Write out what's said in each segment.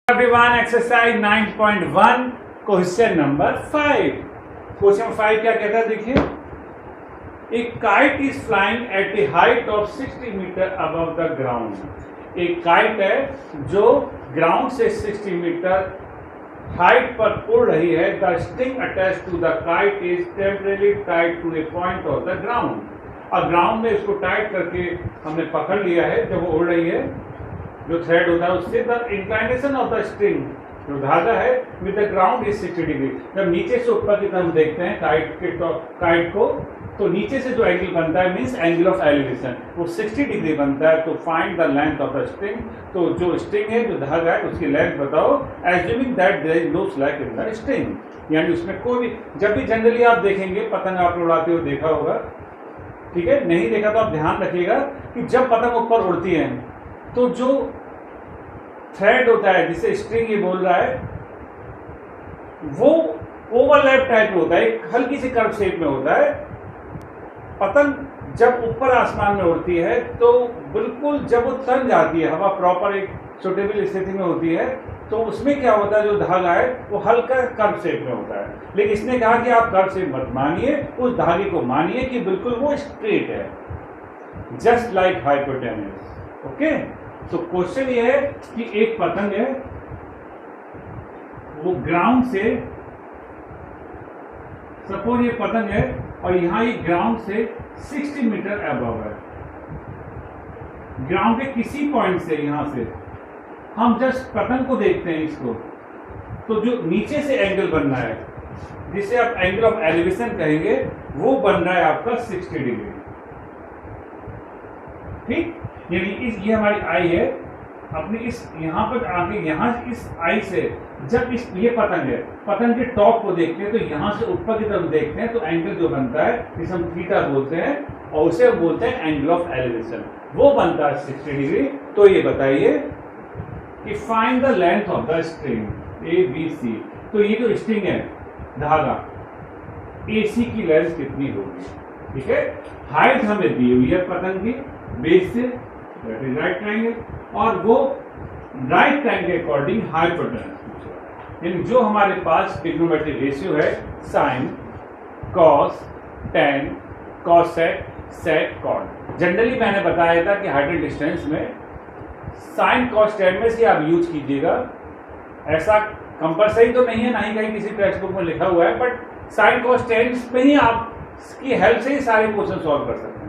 Everyone, exercise 9.1 question number 5। Question 5 क्या कहता है देखिए, एक kite is flying at the height of 60 metre above the ground. एक काइट है जो ग्राउंड से 60 मीटर हाइट पर उड़ रही है। The string attach to the kite is temporarily tied to a point of the ground. और ग्राउंड में इसको टाइट करके हमने पकड़ लिया है। जब वो उड़ रही है, जो थ्रेड होता है उससे the inclination of the string, जो धागा है, with the ground is 60 degree. जब नीचे से ऊपर की तरफ देखते हैं काइट को, तो नीचे से जो एंगल बनता है मीन्स एंगल ऑफ एलिवेशन, वो 60 डिग्री बनता है। तो find the length of the string. तो जो स्ट्रिंग है, जो धागा है, उसकी लेंथ बताओ, assuming that there is no slack in the string. यानी उसमें कोई भी, जब भी जनरली आप देखेंगे, पतंग आपने उड़ाते हुए देखा होगा, ठीक है, नहीं देखा तो आप ध्यान रखिएगा कि जब पतंग ऊपर उड़ती है तो जो थ्रेड होता है, जिसे स्ट्रिंग ये बोल रहा है, वो ओवरलैप टाइप में होता है, एक हल्की सी कर्व शेप में होता है। पतंग जब ऊपर आसमान में उड़ती है तो बिल्कुल जब वो तन जाती है, हवा प्रॉपर एक सुटेबल स्थिति में होती है, तो उसमें क्या होता है, जो धागा है वो हल्का कर्व शेप में होता है। लेकिन इसने कहा कि आप कर्व शेप मत मानिए, उस धागे को मानिए कि बिल्कुल वो स्ट्रेट है, जस्ट लाइक हाइपोटेन्यूस। ओके, तो क्वेश्चन ये है कि एक पतंग है, वो ग्राउंड से, सपोज ये पतंग है और यहां ये ग्राउंड से 60 मीटर अबव है। ग्राउंड के किसी पॉइंट से, यहां से हम जस्ट पतंग को देखते हैं इसको, तो जो नीचे से एंगल बन रहा है, जिसे आप एंगल ऑफ एलिवेशन कहेंगे, वो बन रहा है आपका 60 डिग्री। ठीक, यानी ये हमारी आई है, अपनी इस यहाँ पर आके, यहाँ इस आई से जब ये पतंग है, पतंग के टॉप को देखते हैं, तो यहाँ से ऊपर की तरफ देखते हैं, तो एंगल जो बनता है, जिसे हम थीटा बोलते हैं, और उसे हम बोलते हैं एंगल ऑफ एलिवेशन, वो बनता है 60 डिग्री। तो ये बताइए कि find the length of the string ABC। तो ये जो स्ट्रिंग है, धागा, AC की लेंथ कितनी होगी? ठीक है, हाइट हमें दी हुई है पतंग की बेस से, दैट इज राइट ट्रायंगल, और वो राइट ट्रायंगल के अकॉर्डिंग हाइपोटेन्यूज। यानी जो हमारे पास ट्रिग्नोमेट्रिक रेशियो है, साइन, कॉस, टेन, कॉसेक, सेक, कॉट। जनरली मैंने बताया था कि हाइड्रोजन डिस्टेंस में साइन कॉस टेन में से आप यूज कीजिएगा। ऐसा कंपलसरी तो नहीं है, ना ही कहीं किसी टेक्स्ट बुक में लिखा हुआ है, बट साइन कॉस टेन में ही आप की हेल्प से ही सारे क्वेश्चन सॉल्व कर सकते हैं।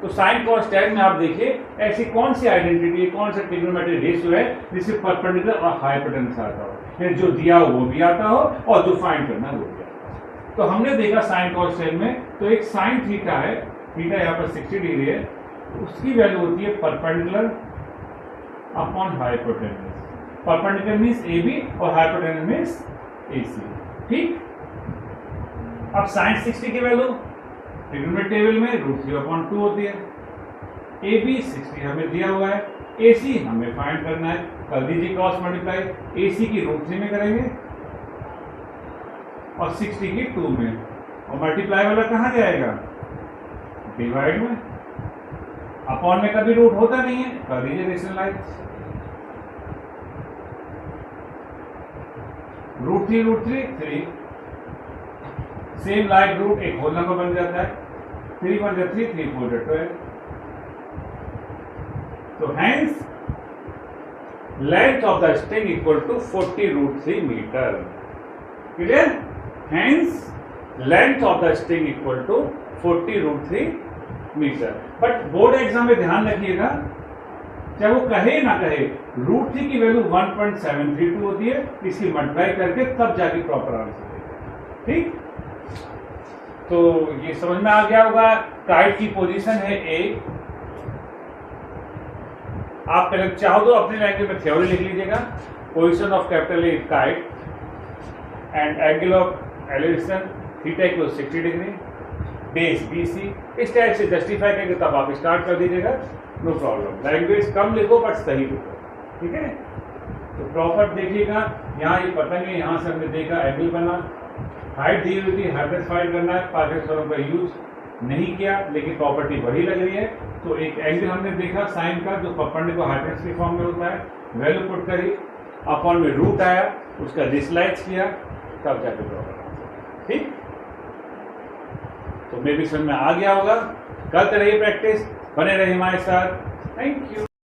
तो साइन कॉस टेन में आप देखिए ऐसी कौन सी आइडेंटिटी, कौन सा ट्रिग्नोमेट्रिक रेशियो है जिससे परपेंडिकुलर और हाइपोटेन्यूज आता हो, यानी जो दिया हो वो भी आता हो और जो फाइंड करना वो भी आता हो। तो हमने देखा साइन कॉस टेन में, तो एक साइन थीटा है, थीटा यहाँ पर 60 डिग्री है, उसकी वैल्यू होती है perpendicular upon hypotenuse. Perpendicular means AB और हाइपोटेन्यूज मीन्स AC। ठीक, अब साइन 60 की वैल्यू ट्रिग्नोमेट्रिक टेबल में √3/2 होती है। AB 60 हमें दिया हुआ है, AC हमें फाइंड करना है। कर दीजिए क्रॉस मल्टीप्लाई, AC की √3 में करेंगे और 60 की 2 में, और मल्टीप्लाई वाला कहाँ जाएगा? डिवाइड में। अपॉन में कभी रूट होता नहीं है, कर दीजिए रेशनलाइज। √3 3, सेम लाइक रूट एक होल नंबर बन जाता है, 3 1 3 3 4 12। तो hence length of the string equal to 40√3 metre. Clear? Hence length of the string equal to 40√3 metre. But board exam में ध्यान रखिएगा, चाहे वो कहे ना कहे, √3 की वैल्यू 1.732 होती है, इसकी मल्टीप्लाई करके तब जाके प्रॉपर आंसर देगा। ठीक, तो ये समझ में आ गया होगा। काइट की पोजीशन है A। आप पहले चाहो तो अपने लैंग्वेज में थ्योरी लिख लीजिएगा, position of capital A kite and angle of elevation theta equal 60 degree, base BC। इस टाइप से जस्टिफाई करके तब आप स्टार्ट कर दीजिएगा, नो प्रॉब्लम। लैंग्वेज कम लिखो बट सही लिखो, ठीक है। तो प्रॉपर देखिएगा, यहाँ ये पतंग है, यहाँ से हमने देखा एंगल बना, हाइट दी हुई थी, हाइड्रेस फाइंड करना है, पार्टिकल स्वरूप का यूज नहीं किया, लेकिन प्रॉपर्टी वही लग रही है। तो एक एंगल हमने देखा साइन का, जो परपेंडिकुलर हाइपोटेन्यूज के फॉर्म में होता है, वैल्यू पुट करी, अपॉन में रूट आया, उसका डिसलाइज किया, तब जाके ड्रॉ करना। ठीक, तो मे भी समझ में आ गया होगा। करते रहिए प्रैक्टिस, बने रहिए हमारे साथ। Thank you.